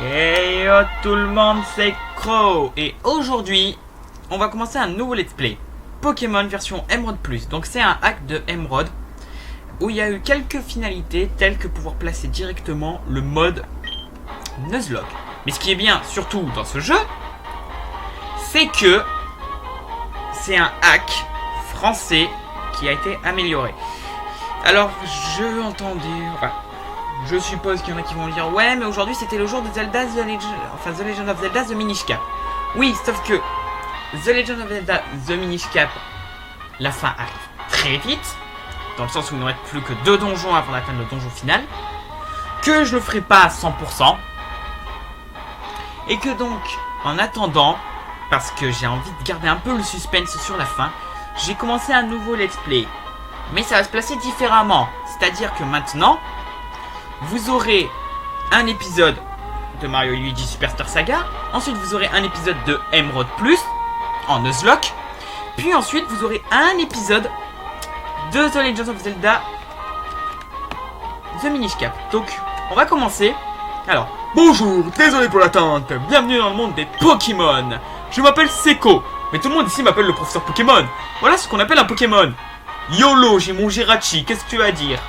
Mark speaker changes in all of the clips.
Speaker 1: Hey oh tout le monde, c'est Crow. Et aujourd'hui, on va commencer un nouveau let's play Pokémon version Emerald Plus. Donc c'est un hack de Emerald où il y a eu quelques finalités telles que pouvoir placer directement le mode Nuzlocke. Mais ce qui est bien surtout dans ce jeu, c'est que c'est un hack français qui a été amélioré. Alors je suppose qu'il y en a qui vont dire ouais mais aujourd'hui c'était le jour de Zelda The Legend of Zelda The Minish Cap. Oui, sauf que The Legend of Zelda The Minish Cap, la fin arrive très vite, dans le sens où il ne reste plus que 2 donjons avant d'atteindre le donjon final, que je le ferai pas à 100%, et que donc en attendant, parce que j'ai envie de garder un peu le suspense sur la fin, j'ai commencé un nouveau let's play. Mais ça va se placer différemment, c'est-à-dire que maintenant vous aurez un épisode de Mario et Luigi Superstar Saga, ensuite vous aurez un épisode de Emerald Plus en Nuzlocke, puis ensuite vous aurez un épisode de The Legend of Zelda The Minish Cap. Donc on va commencer. Alors, bonjour, désolé pour l'attente, bienvenue dans le monde des Pokémon. Je m'appelle Seko, mais tout le monde ici m'appelle le professeur Pokémon. Voilà ce qu'on appelle un Pokémon. YOLO, j'ai mon Jirachi, qu'est-ce que tu as à dire?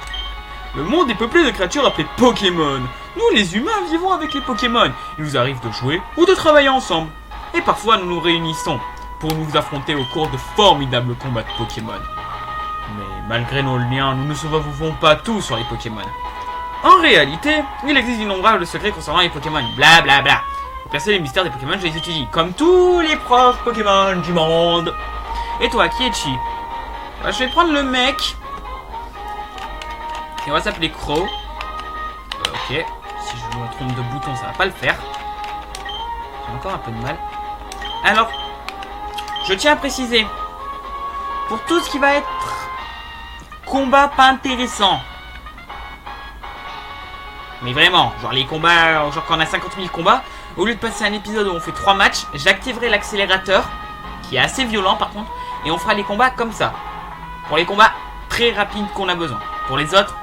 Speaker 1: Le monde est peuplé de créatures appelées Pokémon. Nous, les humains, vivons avec les Pokémon. Il nous arrive de jouer ou de travailler ensemble. Et parfois, nous nous réunissons pour nous affronter au cours de formidables combats de Pokémon. Mais malgré nos liens, nous ne survivons pas tous sur les Pokémon. En réalité, il existe d'innombrables secrets concernant les Pokémon. Bla bla bla. Pour percer les mystères des Pokémon, je les étudie, comme tous les profs Pokémon du monde. Et toi, qui es-tu? Je vais prendre le mec. Et on va s'appeler Crow. Ok. Si je me trompe de bouton, ça va pas le faire. J'ai encore un peu de mal. Alors, je tiens à préciser, pour tout ce qui va être combat pas intéressant, mais vraiment, genre les combats, genre quand on a 50 000 combats, au lieu de passer un épisode où on fait 3 matchs, j'activerai l'accélérateur, qui est assez violent par contre, et on fera les combats comme ça. Pour les combats très rapides qu'on a besoin. Pour les autres,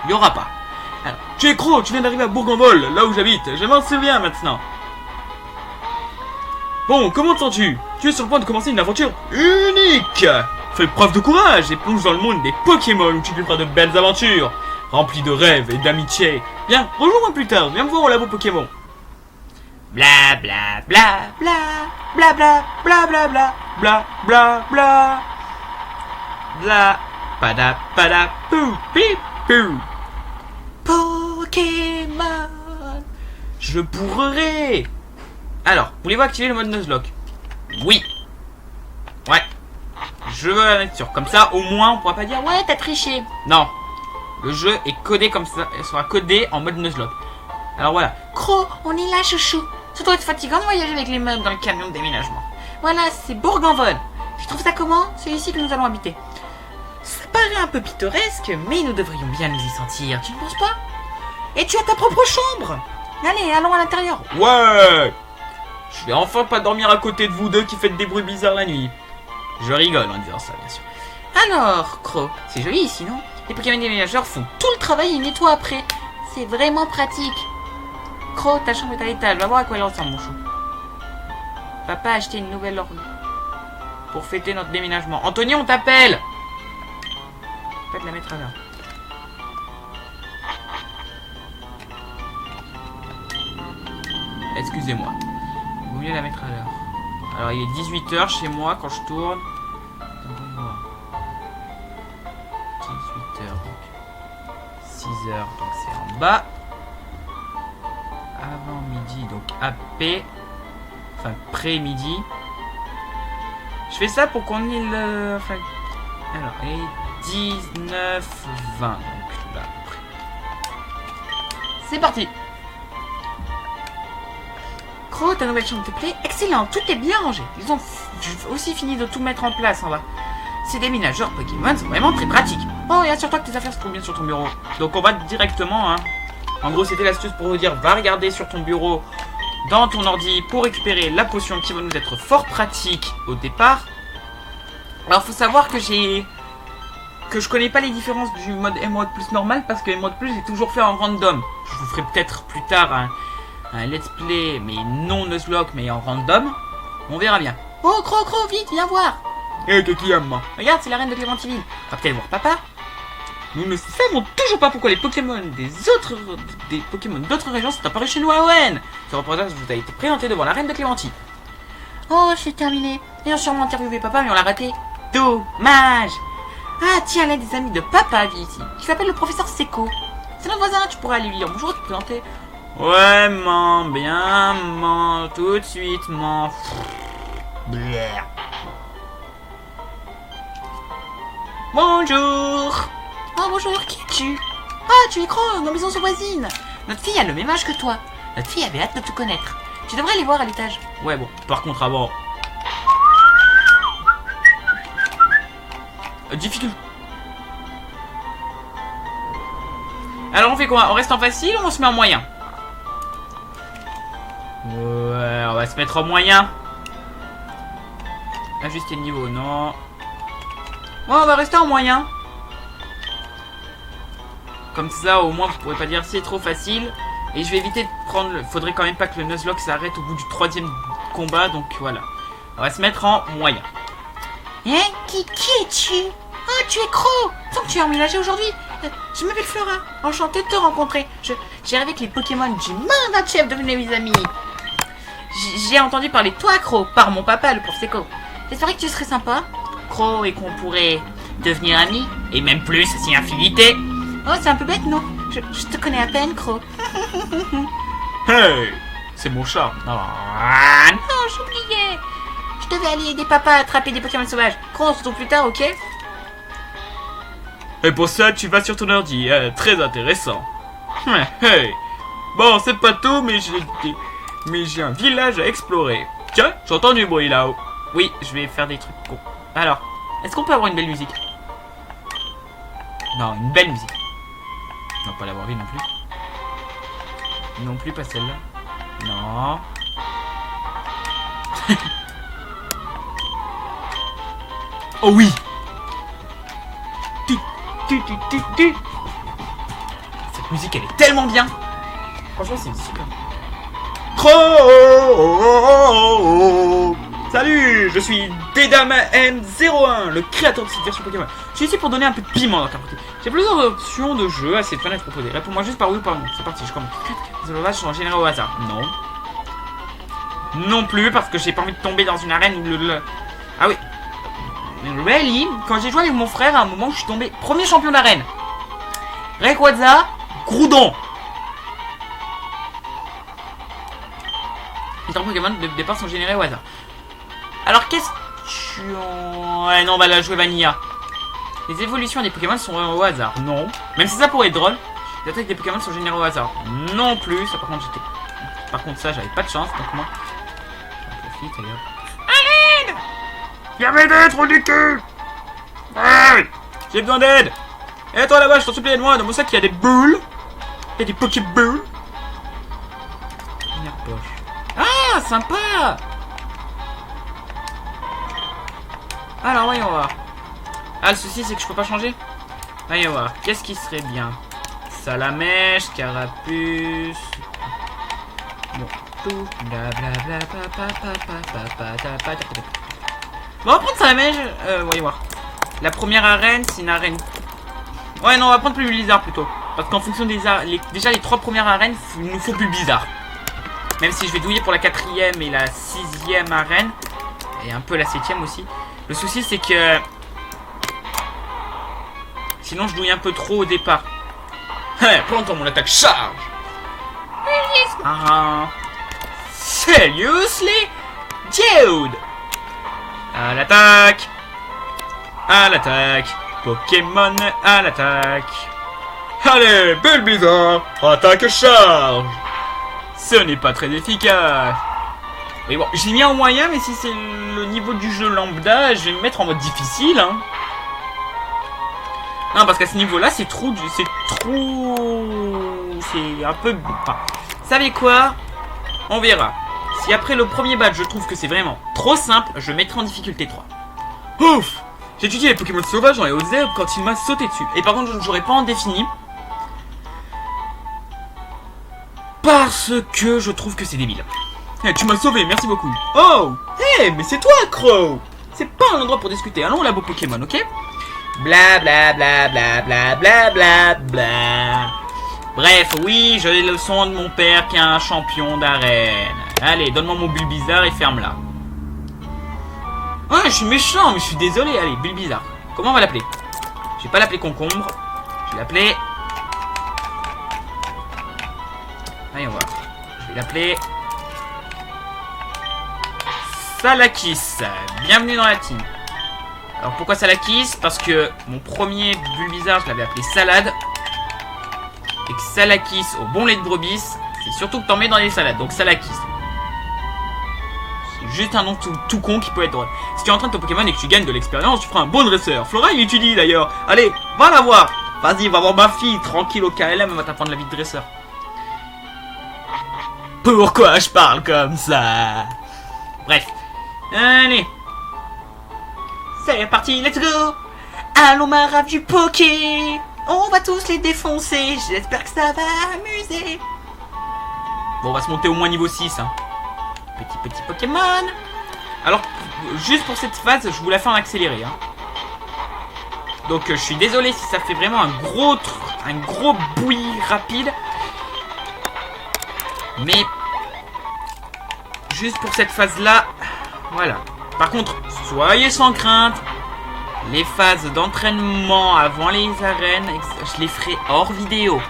Speaker 1: il n'y aura pas. Alors, tu es Crow, tu viens d'arriver à Bourg-en-Vol, là où j'habite. Je m'en souviens maintenant. Bon, comment te sens-tu? Tu es sur le point de commencer une aventure unique. Fais preuve de courage et plonge dans le monde des Pokémon où tu vivras de belles aventures, remplies de rêves et d'amitié. Viens, rejoins-moi plus tard, viens me voir au labo Pokémon. Bla bla bla bla bla bla bla bla bla bla bla bla bla pada pada pou pip pou. Pokémon, je pourrai. Alors, voulez-vous activer le mode Nuzlocke? Oui. Ouais. Je veux la nature. Comme ça, au moins, on pourra pas dire ouais, t'as triché. Non. Le jeu est codé comme ça. Il sera codé en mode Nuzlocke. Alors voilà. Crow, on est là, chouchou. Ça doit être fatigant de voyager avec les meubles dans le camion de déménagement. Voilà, c'est Bourg-en-Vol. Tu trouves ça comment? C'est ici que nous allons habiter. Ça paraît un peu pittoresque, mais nous devrions bien nous y sentir, tu ne penses pas? Et tu as ta propre chambre. Allez, allons à l'intérieur. Ouais. Je vais enfin pas dormir à côté de vous deux qui faites des bruits bizarres la nuit. Je rigole en disant ça, bien sûr. Alors, Crow, c'est joli ici, non? Les Pokémon déménageurs font tout le travail et ils nettoient après. C'est vraiment pratique. Crow, ta chambre est à l'étage. Va voir à quoi elle ressemble, mon chou. Papa a acheté une nouvelle orgue pour fêter notre déménagement. Anthony, on t'appelle. Peut-être la mettre à l'heure. Excusez-moi. Il vaut mieux la mettre à l'heure. Alors il est 18h chez moi quand je tourne. 18h donc. 6h donc c'est en bas. Avant midi donc AP. Enfin pré-midi. Je fais ça pour qu'on ait le... Enfin... Alors, et 19, 20, donc là, après. C'est parti. Crow, ta nouvelle chambre te plaît? Excellent, tout est bien rangé. Ils ont aussi fini de tout mettre en place en bas. Ces déménageurs Pokémon sont vraiment très pratiques. Oh, et assure-toi que tes affaires se trouvent bien sur ton bureau. Donc on va directement, hein. En gros, c'était l'astuce pour vous dire, va regarder sur ton bureau, dans ton ordi, pour récupérer la potion qui va nous être fort pratique au départ. Alors, faut savoir que j'ai que je connais pas les différences du mode Emerald Plus normal parce que Emerald Plus est toujours fait en random. Je vous ferai peut-être plus tard un let's play, mais non Nuzlocke, mais en random. On verra bien. Oh, Cro, vite, viens voir.
Speaker 2: qu'est-ce qu'il y a, moi?
Speaker 1: Regarde, c'est la reine de Clémentiville. On va peut-être voir papa. Nous ne savons toujours pas pourquoi les Pokémon des Pokémon d'autres régions sont apparus chez nous à Hoenn. Ce reportage vous a été présenté devant la reine de Clémentine. Oh, c'est terminé. Et on a sûrement interviewé papa, mais on l'a raté. Dommage. Ah, tiens, l'un des amis de papa vit ici. Il s'appelle le professeur Seko. C'est notre voisin, tu pourras aller lui dire bonjour, te présenter. Ouais, bien, tout de suite, Blair. Bonjour. Oh, bonjour, qui es-tu? Ah, tu es Cro, nos maisons sont voisines. Notre fille a le même âge que toi. Notre fille avait hâte de te connaître. Tu devrais aller voir à l'étage. Ouais, bon, par contre, avant... difficulté. Alors, on fait quoi? On reste en facile ou on se met en moyen? Ouais, on va se mettre en moyen. Ajuster le niveau, non. Ouais, on va rester en moyen. Comme ça, au moins, vous pourrez pas dire c'est trop facile. Et je vais éviter de prendre... Faudrait quand même pas que le Nuzlocke s'arrête au bout du 3e combat. Donc voilà. On va se mettre en moyen. Hein? Qui es-tu? Oh, tu es Cro. Tant que tu es emménagé aujourd'hui. Je m'appelle Flora. Enchantée de te rencontrer. J'ai rêvé que les Pokémon du monde entier devenaient mes amis. J'ai entendu parler de toi, Cro, par mon papa, le prof Seko. J'espérais que tu serais sympa, Cro, et qu'on pourrait devenir amis. Et même plus, si infinité. Oh, c'est un peu bête, non? Je te connais à peine, Cro.
Speaker 2: Hey, c'est mon chat.
Speaker 1: Ah, non, j'oubliais. Je devais aller aider papa à attraper des Pokémon sauvages. Cro, on se retrouve plus tard, ok?
Speaker 2: Et pour ça, tu vas sur ton ordi. Très intéressant. Hey. Bon, c'est pas tout, mais j'ai un village à explorer. Tiens, j'entends du bruit là-haut.
Speaker 1: Oui, je vais faire des trucs cons. Alors, est-ce qu'on peut avoir une belle musique? Non, une belle musique. On va pas l'avoir vue non plus. Non plus, pas celle-là. Non.
Speaker 2: Oh oui.
Speaker 1: Cette musique, elle est tellement bien. Franchement, c'est super.
Speaker 2: Salut, je suis Dedama M01, le créateur de cette version Pokémon.
Speaker 1: Je suis ici pour donner un peu de piment dans ta partie. J'ai plusieurs options de jeu assez fun à te proposer. Réponds-moi juste par oui ou par non. C'est parti, je commence. Les sauvages sont générés au hasard. Non. Non plus, parce que j'ai pas envie de tomber dans une arène où le... Ah oui. Really, quand j'ai joué avec mon frère, à un moment, je suis tombé premier champion d'arène. Rayquaza, Groudon. Les trois Pokémon de départ sont générés au hasard. Alors, question... Ouais, non, on va la jouer Vanilla. Les évolutions des Pokémon sont au hasard. Non. Même si ça pourrait être drôle. Les attaques des Pokémon sont générées au hasard. Non plus. Ça, par contre, j'étais... Par contre, ça, j'avais pas de chance. Donc, moi... J'en profite, regarde. Aide!
Speaker 2: Il y avait des trous du cul. Hey, j'ai besoin d'aide. Et toi là-bas, je t'en supplie, aide-moi. Dans mon sac, il y a des boules. Il y a des Pokéballs.
Speaker 1: Première poche. Ah, sympa. Alors, voyons voir. Ah, le souci, c'est que je peux pas changer. Voyons voir. Qu'est-ce qui serait bien? Salamèche, Carapuce. Bon, tout. Blablabla. Bon, on va prendre Salamèche. Voyons voir. La première arène, c'est une arène. Ouais, non, on va prendre plus bizarre plutôt. Parce qu'en fonction des déjà les 3 premières arènes, il nous faut plus bizarre. Même si je vais douiller pour la 4e et la 6e arène. Et un peu la 7e aussi. Le souci, c'est que... Sinon, je douille un peu trop au départ.
Speaker 2: Hey, prends-toi mon attaque charge.
Speaker 1: Seriously? Dude! À l'attaque! À l'attaque! Pokémon à l'attaque!
Speaker 2: Allez, Bulbizarre, attaque charge.
Speaker 1: Ce n'est pas très efficace. Mais bon, j'ai mis en moyen, mais si c'est le niveau du jeu lambda, je vais me mettre en mode difficile. Hein. Non, parce qu'à ce niveau-là, c'est trop... C'est un peu... Enfin, vous savez quoi? On verra. Si après le premier badge, je trouve que c'est vraiment trop simple, je mettrai en difficulté 3.
Speaker 2: Ouf!
Speaker 1: J'ai étudié les Pokémon sauvages dans les hautes herbes quand il m'a sauté dessus. Et par contre, je ne jouerai pas en défini. Parce que je trouve que c'est débile. Eh, tu m'as sauvé, merci beaucoup. Oh, hey, mais c'est toi, Crow. C'est pas un endroit pour discuter. Allons au labo Pokémon, ok? Bla bla bla bla bla bla bla bla. Bref, oui, j'ai les leçons de mon père qui est un champion d'arène. Allez, donne-moi mon Bulbizarre et ferme-la. Ouais, je suis méchant, mais je suis désolé. Allez, Bulbizarre. Comment on va l'appeler? Je vais pas l'appeler Concombre. Je vais l'appeler... Allez, on va. Je vais l'appeler... Salakis. Bienvenue dans la team. Alors pourquoi Salakis? Parce que mon premier Bulbizarre, je l'avais appelé Salade. Et que Salakis au bon lait de brebis, c'est surtout que t'en mets dans les salades. Donc Salakis. C'est juste un nom tout con qui peut être drôle. Si tu entraînes ton Pokémon et que tu gagnes de l'expérience, tu feras un bon dresseur. Flora il étudie d'ailleurs. Allez, va la voir. Vas-y, va voir ma fille, tranquille au KLM, elle va t'apprendre la vie de dresseur. Pourquoi je parle comme ça? Bref. Allez. C'est parti, let's go. Allons marave du Poké. On va tous les défoncer. J'espère que ça va amuser. Bon, on va se monter au moins niveau 6. Hein. Petit Pokémon. Alors, juste pour cette phase, je vous la fais en accéléré. Hein. Donc, je suis désolé si ça fait vraiment un gros bouilli rapide. Mais, juste pour cette phase-là, voilà. Par contre, soyez sans crainte. Les phases d'entraînement avant les arènes, je les ferai hors vidéo.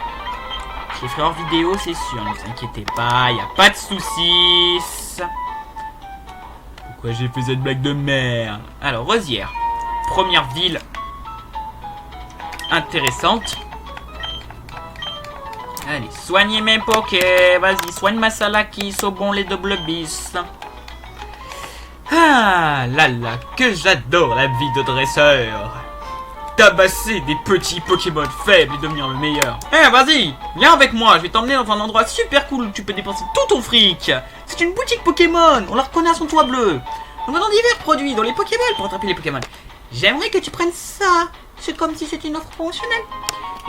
Speaker 1: Je les ferai hors vidéo, c'est sûr. Ne vous inquiétez pas, il n'y a pas de soucis. Pourquoi j'ai fait cette blague de merde? Alors, Rosière. Première ville intéressante. Allez, soignez mes Poké. Vas-y, soigne ma Salakis au bon lait de Blubis. Ah là là, que j'adore la vie de dresseur. Tabasser des petits Pokémon faibles et devenir le meilleur. Eh, vas-y, viens avec moi, je vais t'emmener dans un endroit super cool où tu peux dépenser tout ton fric. C'est une boutique Pokémon, on la reconnaît à son toit bleu. On vend divers produits, dans les Pokéballs pour attraper les Pokémon. J'aimerais que tu prennes ça. C'est comme si c'était une offre promotionnelle.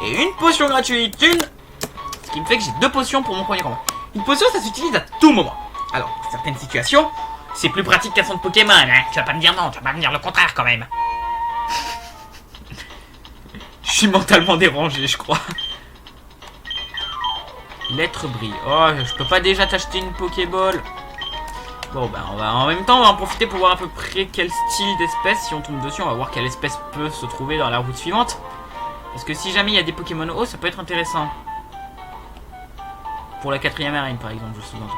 Speaker 1: Et une potion gratuite, Ce qui me fait que j'ai 2 potions pour mon premier combat. Une potion, ça s'utilise à tout moment. Alors, pour certaines situations... C'est plus pratique qu'un centre Pokémon, hein. Tu vas pas me dire non, tu vas pas me dire le contraire quand même. Je suis mentalement dérangé, je crois. Lettre brille. Oh, je peux pas déjà t'acheter une Pokéball. Bon, ben, on va en même temps, on va en profiter pour voir à peu près quel style d'espèce. Si on tombe dessus, on va voir quelle espèce peut se trouver dans la route suivante. Parce que si jamais il y a des Pokémon hauts, ça peut être intéressant. Pour la 4ème arène, par exemple, je sous-entends.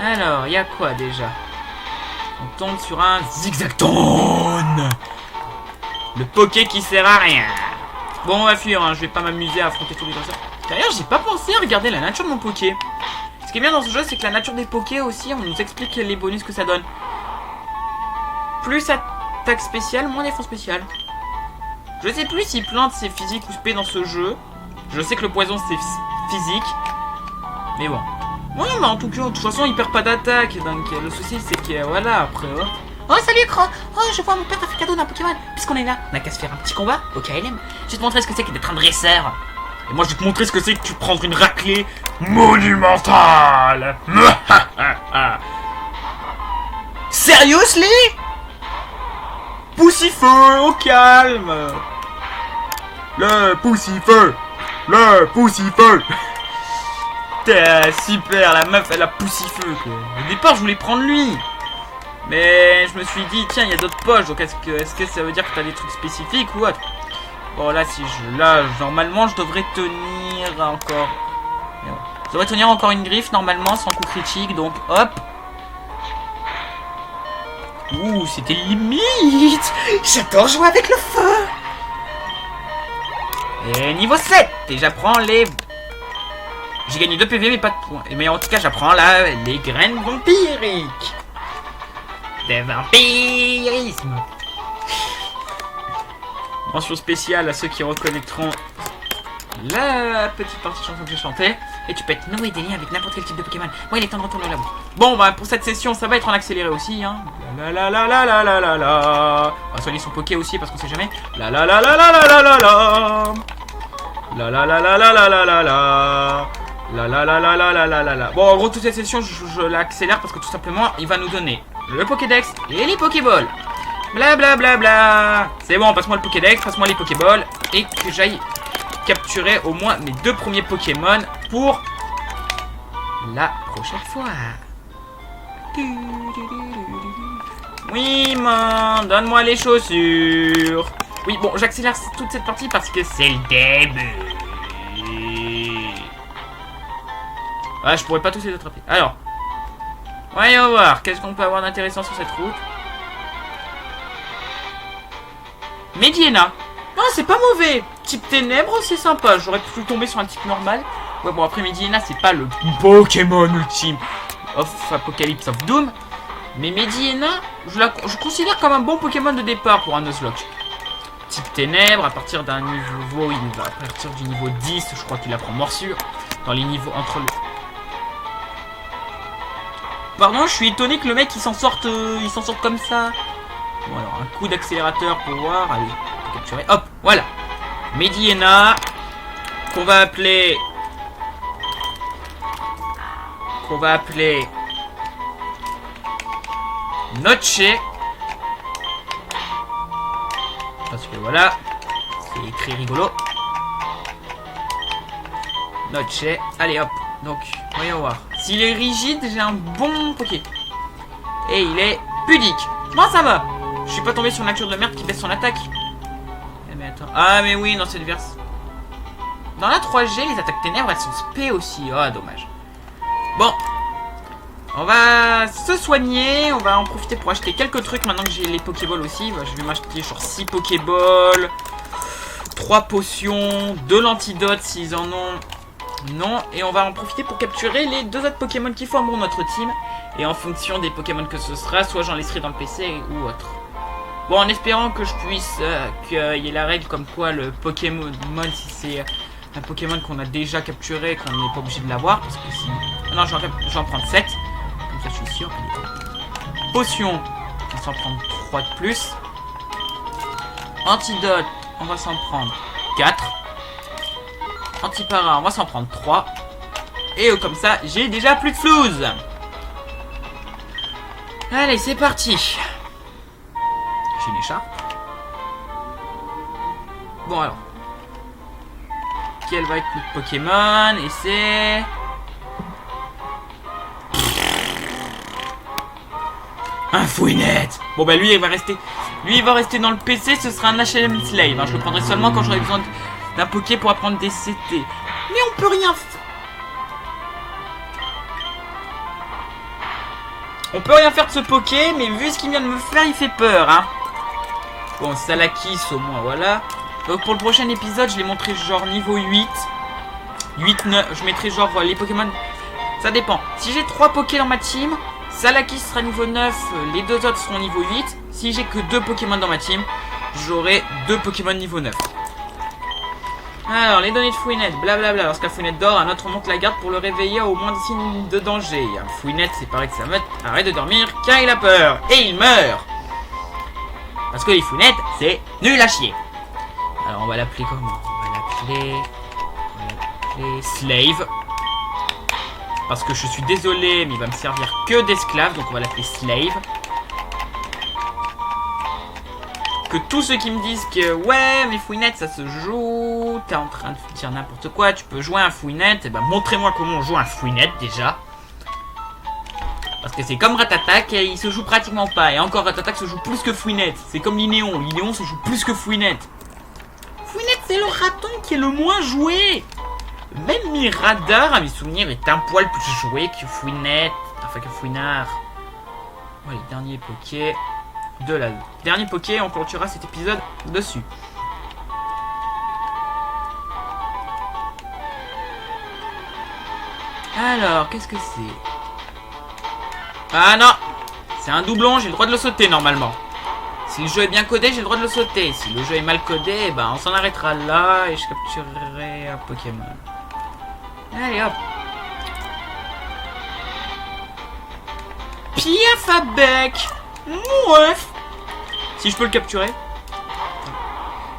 Speaker 1: Alors, il y a quoi déjà? On tombe sur un Zigzagton. Le Poké qui sert à rien. Bon, on va fuir, hein. Je vais pas m'amuser à affronter tous les dresseurs. D'ailleurs, j'ai pas pensé à regarder la nature de mon Poké. Ce qui est bien dans ce jeu, c'est que la nature des Poké aussi, on nous explique les bonus que ça donne. Plus attaque spéciale, moins défense spéciale. Je sais plus si plante c'est physique ou spé dans ce jeu. Je sais que le poison c'est physique. Mais bon. Ouais, mais en tout cas, de toute façon, il perd pas d'attaque. Donc, le souci, c'est que, voilà, après. Oh, salut, Croc. Oh, je vois mon père t'a fait cadeau d'un Pokémon. Puisqu'on est là, on a qu'à se faire un petit combat au KLM. Je vais te montrer ce que c'est que d'être un dresseur. Et moi, je vais te montrer ce que c'est que tu prendre une raclée monumentale. Seriously? Poussifeu, au calme.
Speaker 2: Le poussifeu. Le poussifeu.
Speaker 1: Super, la meuf elle a poussifeu quoi. Au départ je voulais prendre lui. Mais je me suis dit tiens il y a d'autres poches donc est-ce que ça veut dire que t'as des trucs spécifiques ou autre? Bon là si je. Là normalement je devrais tenir encore. Je devrais tenir encore une griffe normalement sans coup critique donc hop. Ouh c'était limite. J'adore jouer avec le feu. Et niveau 7 et j'apprends les. J'ai gagné 2 PV mais pas de points. Mais en tout cas j'apprends là les graines vampiriques. Des vampirisme. Mention spéciale à ceux qui reconnaîtront la petite partie chanson que j'ai chantée. Et tu peux être noué des liens avec n'importe quel type de Pokémon. Bon, il est temps de retourner au labo. Bon, bah, pour cette session, ça va être en accéléré aussi, hein. La la la la la la la la. On va soigner son Poké aussi, parce qu'on sait jamais. La la la la la la la la la. La la la la la la la la la. La la la la la la la la la. Bon, en gros, toute cette session, je l'accélère parce que tout simplement, il va nous donner le Pokédex et les Pokéballs. Bla bla bla bla. C'est bon, passe-moi le Pokédex, passe-moi les Pokéballs et que j'aille capturer au moins mes 2 premiers Pokémon pour la prochaine fois. Oui, man, donne-moi les chaussures. Oui, bon, j'accélère toute cette partie parce que c'est le début. Ah, je pourrais pas tous les attraper. Alors, voyons voir, qu'est-ce qu'on peut avoir d'intéressant sur cette route. Mediena. Non, c'est pas mauvais. Type ténèbres, c'est sympa. J'aurais pu tomber sur un type normal. Ouais, bon, après Mediena, c'est pas le Pokémon ultime of Apocalypse of Doom. Mais Mediena, je considère comme un bon Pokémon de départ pour un Nuzlocke. Type ténèbres, à partir d'un niveau, il va à partir du niveau 10, je crois qu'il apprend morsure. Dans les niveaux entre le... Pardon, je suis étonné que le mec il s'en sorte comme ça. Bon alors, un coup d'accélérateur pour voir. Allez, on peut capturer. Hop, voilà. Mediena, qu'on va appeler... Noche. Parce que voilà, c'est écrit rigolo. Noche. Allez hop. Donc, voyons voir. S'il est rigide, j'ai un bon Poké. Et il est pudique. Moi ça va. Je suis pas tombé sur une nature de merde qui baisse son attaque. Mais attends. Ah mais oui, dans cette verse. Dans la 3G, les attaques ténèbres, elles sont spé aussi. Ah, dommage. Bon. On va se soigner. On va en profiter pour acheter quelques trucs maintenant que j'ai les Pokéballs aussi. Je vais m'acheter genre 6 Pokéballs, 3 potions, 2 l'antidote s'ils en ont. Non, et on va en profiter pour capturer les 2 autres Pokémon qui formeront notre team. Et en fonction des Pokémon que ce sera, soit j'en laisserai dans le PC ou autre. Bon, en espérant que je puisse, qu'il y ait la règle comme quoi le Pokémon, si c'est un Pokémon qu'on a déjà capturé, qu'on n'est pas obligé de l'avoir, parce que si... Non, j'en prends 7. Comme ça, je suis sûr. Potion, on va s'en prendre 3 de plus. Antidote, on va s'en prendre 4. Antipara, on va s'en prendre 3. Et comme ça, j'ai déjà plus de flouze. Allez, c'est parti. J'ai une écharpe. Bon alors. Quel va être notre Pokémon? Et c'est... un Fouinette. Bon bah lui il va rester. Lui il va rester dans le PC, ce sera un HLM Slave. Hein. Je le prendrai seulement quand j'aurai besoin d'un Poké pour apprendre des CT. Mais on peut rien faire. On peut rien faire de ce Poké, mais vu ce qu'il vient de me faire, il fait peur, hein. Bon, Salakis au moins, voilà. Donc pour le prochain épisode, je les montrerai genre niveau 8. 8, 9, je mettrai genre les Pokémon. Ça dépend. Si j'ai 3 Poké dans ma team, Salakis sera niveau 9, les 2 autres seront niveau 8. Si j'ai que 2 Pokémon dans ma team, j'aurai 2 Pokémon niveau 9. Alors, les données de Fouinette, blablabla. Lorsqu'un Fouinette dort, un autre monte la garde pour le réveiller au moins de signes de danger. Un Fouinette, c'est pareil que sa meute, arrête de dormir car il a peur. Et il meurt. Parce que les Fouinettes, c'est nul à chier. Alors, on va l'appeler comment? On va l'appeler Slave. Parce que je suis désolé, mais il va me servir que d'esclave. Donc, on va l'appeler Slave. Que tous ceux qui me disent que ouais mais Fouinette ça se joue, t'es en train de dire n'importe quoi, tu peux jouer un Fouinette, et ben montrez-moi comment on joue un Fouinette déjà. Parce que c'est comme Ratatak et il se joue pratiquement pas. Et encore Ratatak se joue plus que Fouinette. C'est comme Linéon, Linéon se joue plus que Fouinette. Fouinette c'est le raton qui est le moins joué. Même Miradar à mes souvenirs est un poil plus joué que Fouinette, enfin que Fouinard. Bon, les derniers Poké. De la dernier Poké, on clôturera cet épisode dessus. Alors, qu'est-ce que c'est? Ah non! C'est un doublon, j'ai le droit de le sauter normalement. Si le jeu est bien codé, j'ai le droit de le sauter. Si le jeu est mal codé, ben on s'en arrêtera là et je capturerai un Pokémon. Allez hop! Piaf à bec. Ouais. Si je peux le capturer.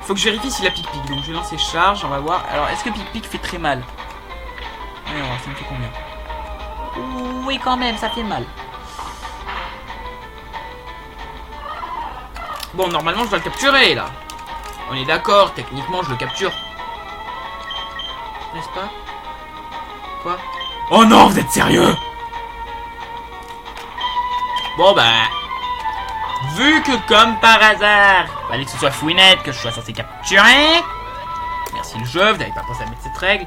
Speaker 1: Faut que je vérifie s'il a pic-pic. Donc je vais lancer charge, on va voir. Alors est-ce que pic-pic fait très mal? Alors ça me fait combien? Oui quand même, ça fait mal. Bon, normalement je dois le capturer là. On est d'accord, techniquement je le capture. N'est-ce pas? Quoi? Oh non, vous êtes sérieux? Bon bah... Vu que comme par hasard, fallait que ce soit Fouinette que je sois censé capturer. Merci le jeu, vous n'avez pas pensé à mettre cette règle.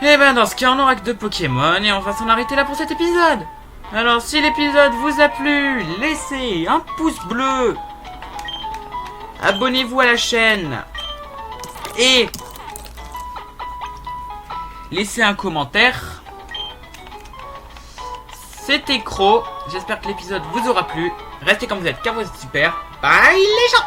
Speaker 1: Et ben dans ce cas on n'aura que 2 Pokémon et on va s'en arrêter là pour cet épisode. Alors si l'épisode vous a plu, laissez un pouce bleu. Abonnez-vous à la chaîne. Et laissez un commentaire. C'était Cro. J'espère que l'épisode vous aura plu. Restez comme vous êtes car vous êtes super. Bye les gens!